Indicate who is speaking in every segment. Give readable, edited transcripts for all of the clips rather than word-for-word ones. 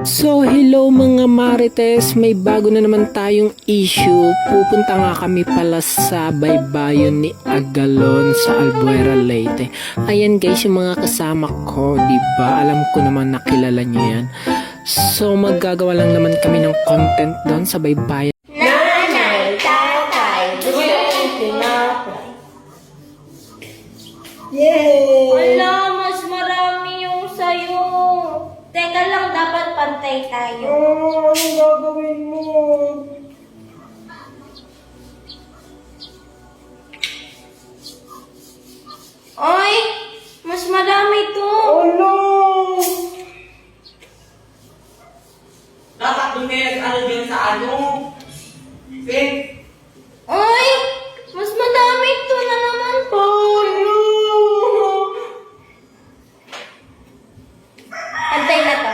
Speaker 1: So hello mga Marites, may bago na naman tayong issue. Pupunta nga kami pala sa baybayon ni Agalon sa Albuera, Leyte. Ayan guys, yung mga kasama ko, diba? Alam ko naman nakilala nyo yan. So maggagawa lang naman kami ng content doon sa baybayon.
Speaker 2: Nanay, tatay, gusto kong tinapay. Yay!
Speaker 3: Wala, mas marami yung sayo. Teka lang, dapat pantay tayo.
Speaker 2: Anong gagawin mo?
Speaker 3: Oy, mas marami to.
Speaker 2: Ano?
Speaker 4: Dapat dumilag ano dyan sa ano? Fake.
Speaker 3: Oy, mas marami to na naman po.
Speaker 2: Ano?
Speaker 3: Pantay na to.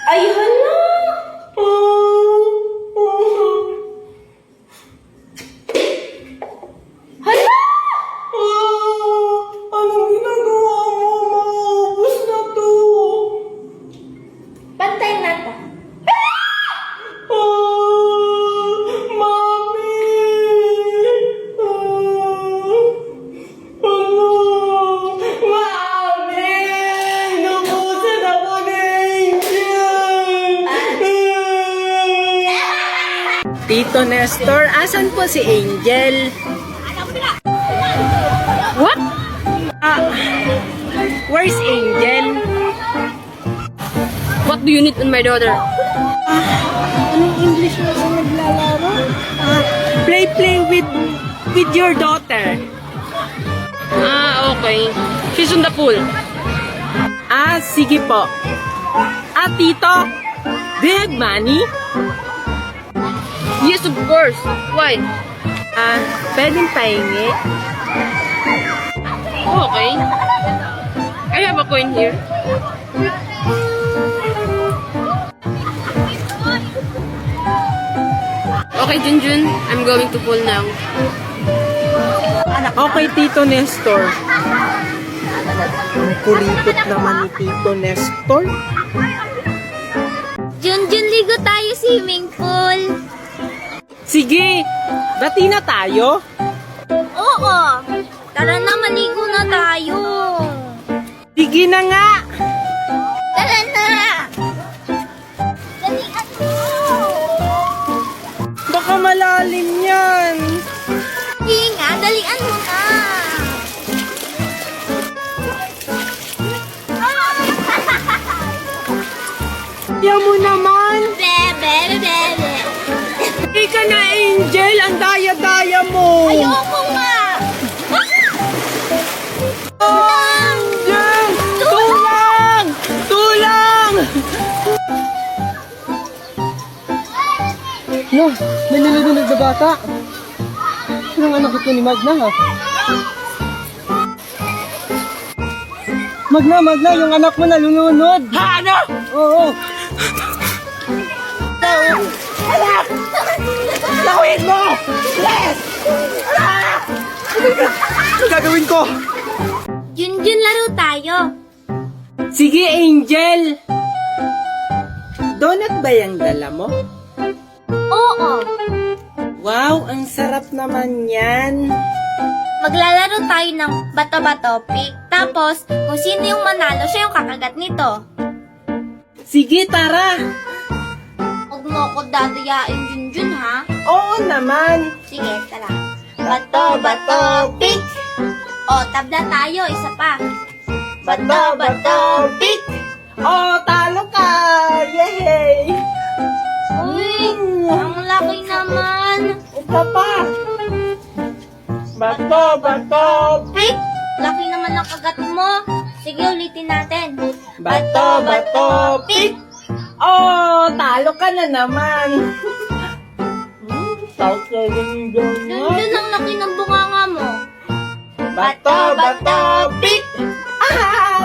Speaker 3: Ay, hala. Hala!
Speaker 2: Anong ginagawa mo? Maubos na to.
Speaker 3: Pantay na to.
Speaker 2: Mami! Ano? Mami! Nabusan ako ni Angel!
Speaker 1: Tito Nestor, asan po si Angel? What? Where's Angel?
Speaker 5: What do you need in my daughter?
Speaker 1: Anong English mo sa naglalaro? Play with your daughter.
Speaker 5: Ah, okay. She's on the pool.
Speaker 1: Sige po. Tito, do you have money?
Speaker 5: Yes, of course. Why?
Speaker 1: Pwedeng pahingi?
Speaker 5: Okay. I have a coin here. Okay, Junjun. I'm going to pool now.
Speaker 1: Okay, Tito Nestor. Ang kuripot naman ni Tito Nestor.
Speaker 3: Junjun, ligo tayo swimming pool.
Speaker 1: Sige, dati na tayo.
Speaker 3: Oo. Tara na, maligo na tayo.
Speaker 1: Sige na nga.
Speaker 3: Tara na. Dalian mo.
Speaker 1: Baka malalim yan.
Speaker 3: Sige nga, dalian mo na.
Speaker 1: Yan mo naman.
Speaker 3: Bebe, bebe.
Speaker 1: Hindi ka na, Angel. Ang daya-daya mo.
Speaker 3: Ayoko nga.
Speaker 1: Angel! Tulang! Tulang!
Speaker 2: No, may nilunod na bata. Sinong anak ito ni Magna, ha? Magna, yung anak mo nalunod.
Speaker 1: Ha, ano?
Speaker 2: Oo.
Speaker 1: Lawin mo! Yes! Ano gagawin ko?
Speaker 3: Junjun, laro tayo.
Speaker 1: Sige, Angel. Donut ba yung dala mo?
Speaker 3: Oo.
Speaker 1: Wow, ang sarap naman yan.
Speaker 3: Maglalaro tayo ng bato-bato pick. Tapos, kung sino yung manalo, siya yung kakagat nito.
Speaker 1: Sige, tara.
Speaker 3: Huwag mo ako dadayain, Junjun, ha?
Speaker 1: Oo naman.
Speaker 3: Sige, tara. Bato-bato pick. O, tabla tayo. Isa pa. Bato-bato pick.
Speaker 1: Oh, talo ka! Yay!
Speaker 3: Uy, ang laki naman.
Speaker 1: Isa pa. Bato,
Speaker 3: Pick! Laki naman ang kagat mo. Sige, ulitin natin.
Speaker 1: bato, pick. Oh, talo ka na naman.
Speaker 3: Junjun, ang laki ng bunganga mo.
Speaker 1: Bato, pick.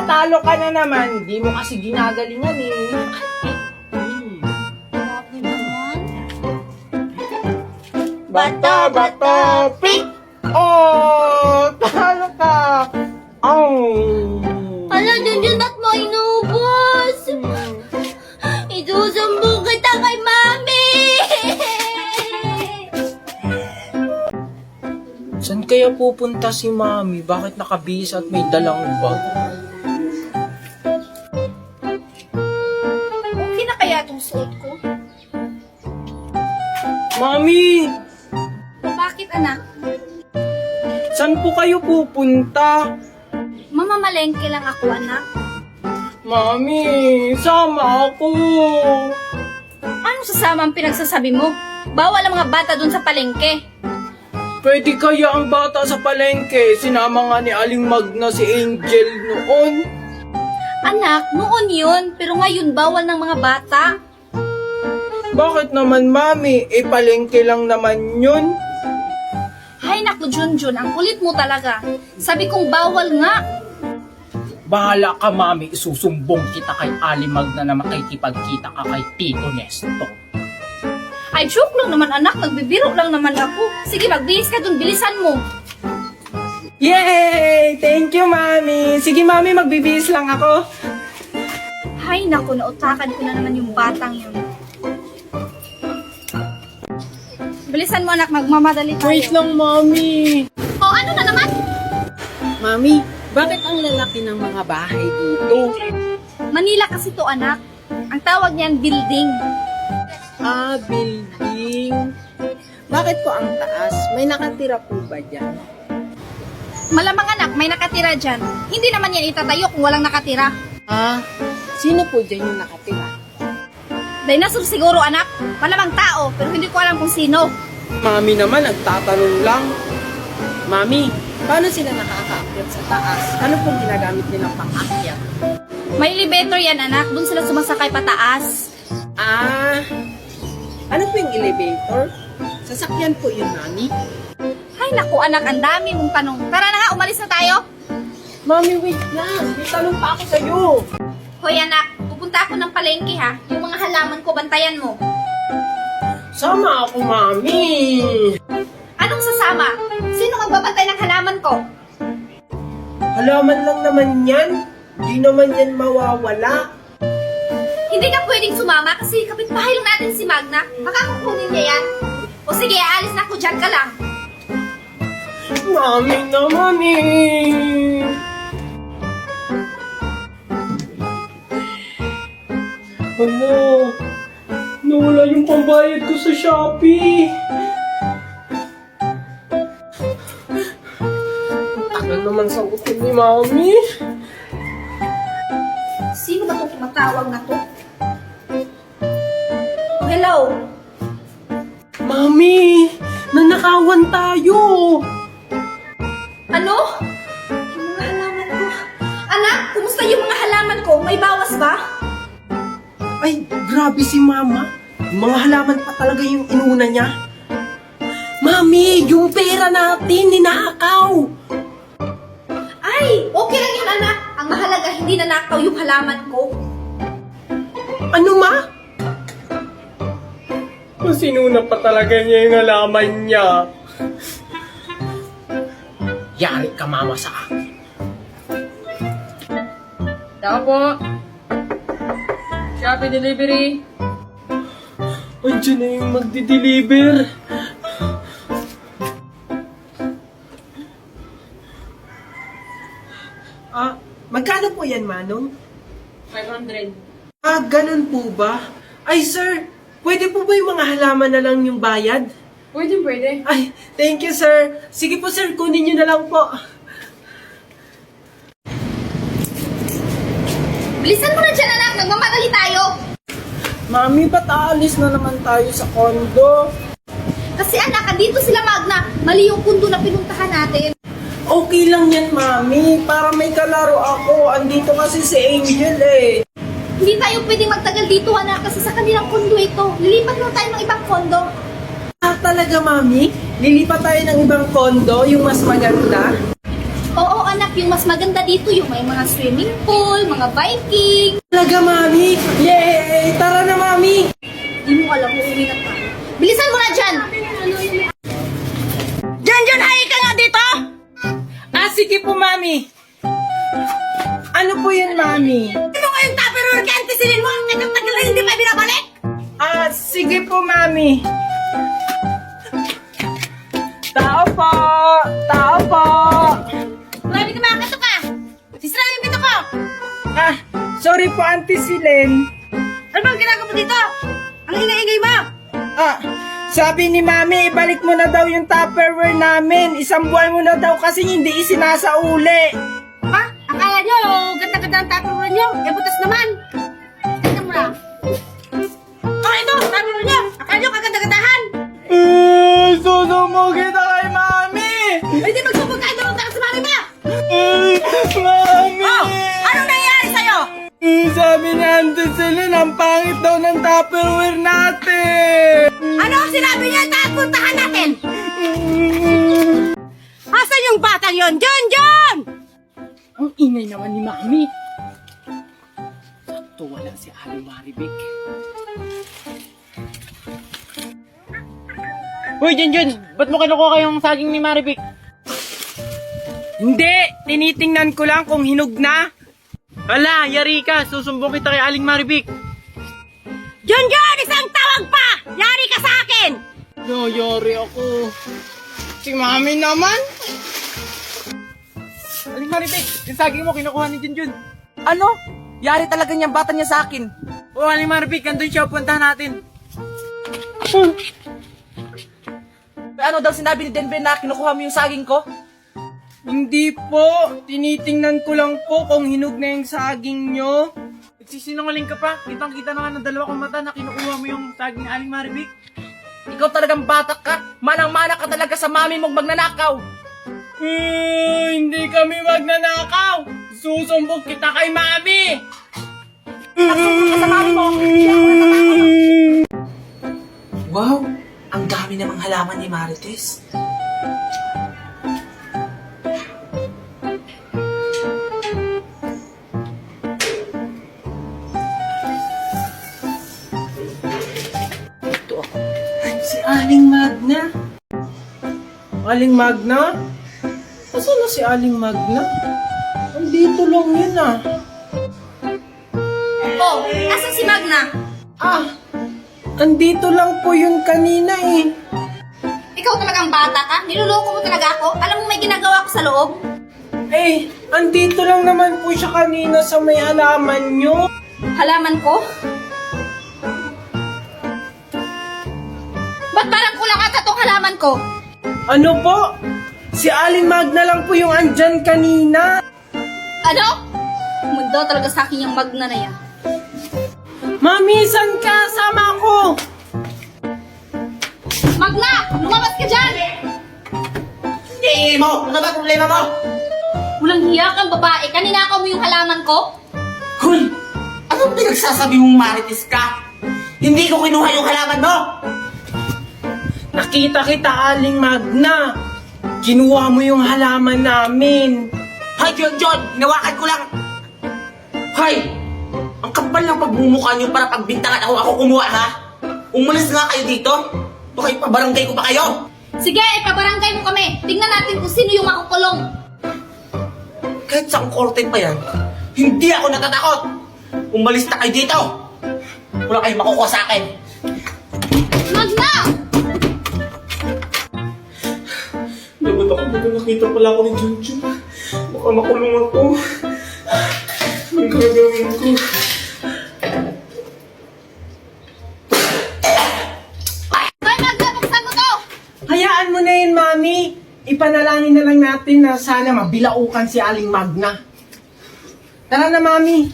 Speaker 1: Talo ka na naman. Di mo kasi ginagalingan eh.
Speaker 3: Grabe naman.
Speaker 1: Bato, pick. Oh, talo ka. Oh.
Speaker 3: Hala, Junjun, ba't mo inubos? Isusumbong kita kay Mami!
Speaker 1: Saan kaya pupunta si Mami? Bakit nakabihis at may dalang bag?
Speaker 3: Okay na kaya itong suot ko?
Speaker 1: Mami!
Speaker 3: Bakit, anak?
Speaker 1: Saan po kayo pupunta?
Speaker 3: Mamamalengke lang ako, anak.
Speaker 1: Mami, sama ako.
Speaker 3: Anong sasama ang pinagsasabi mo? Bawal ang mga bata dun sa palengke.
Speaker 1: Pwede kaya ang bata sa palengke? Sinama nga ni Aling Magna si Angel noon.
Speaker 3: Anak, noon yun. Pero ngayon, bawal ng mga bata.
Speaker 1: Bakit naman, Mami? Palengke lang naman yun.
Speaker 3: Hay naku, Junjun, ang kulit mo talaga. Sabi kong bawal nga.
Speaker 6: Bahala ka, Mami. Isusumbong kita kay Aling Magna na makikipagkita ka kay Tito Nesto.
Speaker 3: Ay, joke lang naman, anak. Nagbibiro lang naman ako. Sige, magbihis ka dun. Bilisan mo.
Speaker 1: Yay! Thank you, Mami. Sige, Mami, magbibihis lang ako.
Speaker 3: Hay naku, nautakan ko na naman yung batang yun. Bilisan mo, anak. Magmamadali tayo.
Speaker 1: Wait lang, Mami.
Speaker 3: Oh, ano na naman?
Speaker 1: Mami, bakit ang lalaki ng mga bahay dito?
Speaker 3: Manila kasi to, anak. Ang tawag niyan, building.
Speaker 1: Building. Bakit po ang taas? May nakatira po ba dyan?
Speaker 3: Malamang, anak, may nakatira dyan. Hindi naman yan itatayo kung walang nakatira.
Speaker 1: Sino po dyan yung nakatira?
Speaker 3: Dinosaur siguro, anak. Malamang tao, pero hindi ko alam kung sino.
Speaker 1: Mami naman, nagtatanong lang. Mami, paano sila nakakaakyat sa taas? Ano pong ginagamit nilang pang-akyat?
Speaker 3: May elevator yan, anak. Doon sila sumasakay pataas.
Speaker 1: Ano po yung elevator? Sasakyan po yun, Mami.
Speaker 3: Ay, naku, anak. Ang dami mong tanong. Tara na nga, umalis na tayo.
Speaker 1: Mami, wait lang. May tanong pa ako sa'yo.
Speaker 3: Hoy, anak. Pupunta ako ng palengke, ha. Yung mga halaman ko, bantayan mo.
Speaker 1: Sama ako, Mami.
Speaker 3: Anong sasama? Sino magbabantay ng halaman ko?
Speaker 1: Halaman lang naman yan. Di naman yan mawawala.
Speaker 3: Hindi ka pwedeng sumama kasi kapitbahay lang natin si Magna. Baka kukunin niya yan. O sige, aalis na ako. Diyan ka lang.
Speaker 1: Mami naman eh. Ano? Nawala yung pambayad ko sa Shopee. Ang tagal naman sagutin ni Mami.
Speaker 3: Sino ba itong tumatawag na to? Oh, hello?
Speaker 1: Mami, nanakawan tayo.
Speaker 3: Ano? Yung mga halaman ko. Anak, kumusta yung mga halaman ko? May bawas ba?
Speaker 1: Ay, grabe si Mama. Yung mga halaman pa talaga yung inuna niya. Mami, yung pera natin, ninakaw.
Speaker 3: Ay, okay lang yun, anak. Ang mahalaga, hindi nanakaw yung halaman ko.
Speaker 1: Ano, Ma? Masinuna pa talaga niya yung halaman niya.
Speaker 6: Yari ka, Mama, sa akin.
Speaker 5: Tao po. Shopee delivery.
Speaker 1: Andiyan na yung magdi-deliver. Magkano po yan, Manong?
Speaker 5: 500.
Speaker 1: Ganun po ba? Ay, sir, pwede po ba yung mga halaman na lang yung bayad?
Speaker 5: Pwede.
Speaker 1: Ay, thank you, sir. Sige po, sir, kunin nyo na lang po.
Speaker 3: Bilisan mo na dyan, anak. Nagmamadali tayo.
Speaker 1: Mami, ba't aalis na naman tayo sa kondo?
Speaker 3: Kasi anak, andito sila Magna. Mali yung kundo na pinuntahan natin.
Speaker 1: Okay lang yan, Mami. Para may kalaro ako. Andito kasi si Angel eh.
Speaker 3: Hindi tayo pwedeng magtagal dito, anak, kasi sa kanilang kondo ito. Lilipat lang tayo ng ibang kondo.
Speaker 1: Talaga, Mami? Lilipat tayo ng ibang kondo, yung mas maganda?
Speaker 3: Oo, anak, yung mas maganda dito, yung may mga swimming pool, mga biking.
Speaker 1: Talaga, Mami? Yay! Tara na, Mami!
Speaker 3: Di mo alam, uuwi na tayo. Bilisan mo na dyan!
Speaker 1: Diyan, hay ka nga dito! Sige po, Mami. Ano po yun, Mami? Ano nga yung tupperware
Speaker 7: Tupperware ka, antisilin mo. Ang tagal na hindi pa binabalik.
Speaker 6: Sige po, Mami. Tao po! Tao po!
Speaker 7: Grabe ka mga kato ka. Sisira yung pito ko.
Speaker 6: Sorry po, Auntie Silen.
Speaker 7: Ano bang ginagawa mo dito? Ang ingay-ingay mo.
Speaker 6: Sabi ni Mami, ibalik mo na daw yung Tupperware namin. Isang buwan mo na daw kasi hindi isinasauli.
Speaker 7: Ha? Akala nyo, ganda-ganda ang Tupperware nyo. Eh, butas naman. Tignan mo na. Ito, Tupperware nyo. Akala nyo, kaganda-gandahan.
Speaker 6: Susumo kita kay Mami!
Speaker 7: Hindi magsubog kayo doon sa mami mo.
Speaker 6: Mami!
Speaker 7: Anong nangyayari sa'yo?
Speaker 6: Sabi ni Auntie Silen, ang pangit daw ng Tupperware natin!
Speaker 7: Ano ang sinabi niya? Puntahan natin. Asan yung batang yon? John!
Speaker 6: Ang ingay naman ni Mami. Sakto wala si Aling Maribik.
Speaker 5: Uy, Junjun, ba't mo kinukuha kayong saging ni Maribik?
Speaker 6: Hindi! Tinitingnan ko lang kung hinog na.
Speaker 5: Hala, yari ka, susumbong kita kay Aling Maribik.
Speaker 7: John! Isang tawag pa! Yari ka sa akin!
Speaker 6: Yari ako. Si Mami naman.
Speaker 5: Aling Maribik, yung saging mo kinukuha ni Junjun.
Speaker 2: Ano? Yari talaga niyang bata niya sa akin.
Speaker 5: O, Aling Maribik, andun siya, puntahan natin.
Speaker 2: Ano daw sinabi ni Denver na kinukuha mo yung saging ko?
Speaker 6: Hindi po. Tinitingnan ko lang po kung hinog na yung saging nyo.
Speaker 5: Nagsisinungaling ka pa, kitang-kita naman ng dalawa kong mata na kinukuha mo yung saging ni Aling Maribik.
Speaker 2: Ikaw talagang bata ka. Manang-mana ka talaga sa mami mong magnanakaw.
Speaker 6: Hindi kami magnanakaw. Susumbong kita kay Mami.
Speaker 2: Sa mami mo. Hindi ako natatakot. Wow! Ang dami namang halaman ni Marites. Ito ako.
Speaker 6: Si Aling Magna. Aling Magna? Nasaan na si Aling Magna? Andito lang yun
Speaker 3: Oh, asan si Magna?
Speaker 6: Andito lang po yun kanina eh.
Speaker 3: Ikaw talagang bata ka? Niluloko mo talaga ako? Alam mo may ginagawa ko sa loob?
Speaker 6: Andito lang naman po siya kanina sa may halaman nyo.
Speaker 3: Halaman ko? Ba't parang kulang ata tong halaman ko?
Speaker 6: Ano po? Si Aling Magna lang po yung andyan kanina.
Speaker 3: Ano? Mundo talaga sa akin yung Magna na yan.
Speaker 6: Mami, saan ka? Sama ako.
Speaker 3: Magna! Lumabas ka dyan!
Speaker 7: Hindi mo! Ano ba problema mo?
Speaker 3: Walang hiya kang babae. Kaninakaw mo yung halaman ko?
Speaker 7: Hoy! Anong pinagsasabi mong Marites ka? Hindi ko kinuha yung halaman mo!
Speaker 6: Nakita kita, Aling Magna. Kinuha mo yung halaman namin.
Speaker 7: Hay, John! Hinawakan ko lang! Hay! Ang kapal ng pagmumukha niyo para pagbintangan ako kumuha, ha? Umalis nga kayo dito! Baka ipabarangay ko pa kayo!
Speaker 3: Sige, ipabarangay mo kami. Tingnan natin kung sino yung makukulong.
Speaker 7: Kahit sa korte pa yan, hindi ako natatakot! Umalis na kayo dito! Wala kayong makukuha sa akin!
Speaker 3: Magna!
Speaker 4: Dapat ako nakita pala ako ni Junjun. Baka makulong ako. Ang gagawin ko.
Speaker 3: Hoy, Magna, buksan mo to!
Speaker 6: Hayaan mo na yun, Mami. Ipanalangin na lang natin na sana mabilaukan si Aling Magna. Tara na, Mami.